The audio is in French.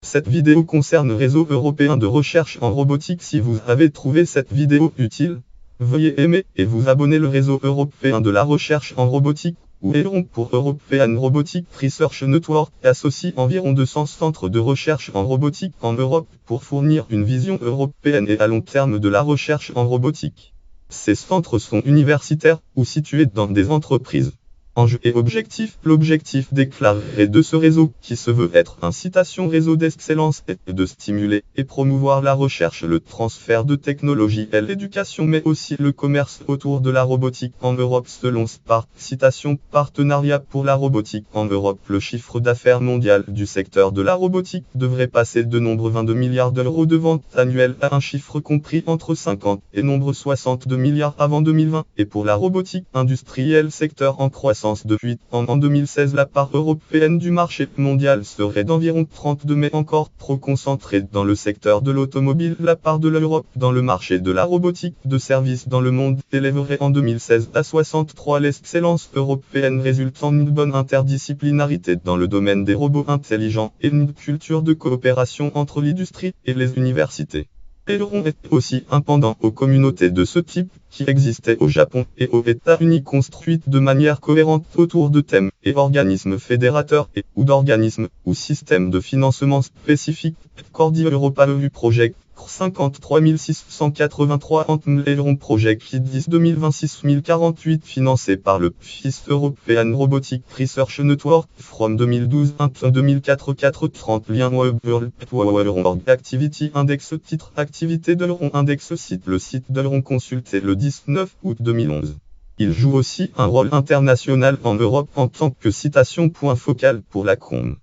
Cette vidéo concerne Réseau européen de recherche en robotique. Si vous avez trouvé cette vidéo utile, veuillez aimer et vous abonner. Le Réseau européen de la recherche en robotique, ou EURON pour European Robotic Research Network, associe environ 200 centres de recherche en robotique en Europe pour fournir une vision européenne et à long terme de la recherche en robotique. Ces centres sont universitaires ou situés dans des entreprises. Enjeux et objectifs. L'objectif déclaré de ce réseau, qui se veut être un citation réseau d'excellence, est de stimuler et promouvoir la recherche, le transfert de technologies et l'éducation, mais aussi le commerce autour de la robotique en Europe. Selon SPARC, citation Partenariat pour la robotique en Europe, le chiffre d'affaires mondial du secteur de la robotique devrait passer de nombre 22 milliards d'euros de ventes annuelles à un chiffre compris entre 50 et nombre 62 milliards avant 2020, et pour la robotique industrielle, secteur en croissance depuis en 2016, la part européenne du marché mondial serait d'environ 32, mais encore trop concentrée dans le secteur de l'automobile. La part de l'Europe dans le marché de la robotique de service dans le monde élèverait en 2016 à 63. L'excellence européenne résulte en une bonne interdisciplinarité dans le domaine des robots intelligents et une culture de coopération entre l'industrie et les universités. EURON est aussi un pendant aux communautés de ce type, qui existaient au Japon et aux États-Unis, construites de manière cohérente autour de thèmes et organismes fédérateurs ou d'organismes ou systèmes de financement spécifiques. Cordi Europa EU Project 53 683 EURON Project Kit 10 2026 1048, financé par le FIS European Robotic Research Network from 2012 2004 430. Lien web Activity Index. Titre Activité de l'Euron Index. Site le site de l'Euron consulté le 19 août 2011. Il joue aussi un rôle international en Europe en tant que citation point focal pour la COM.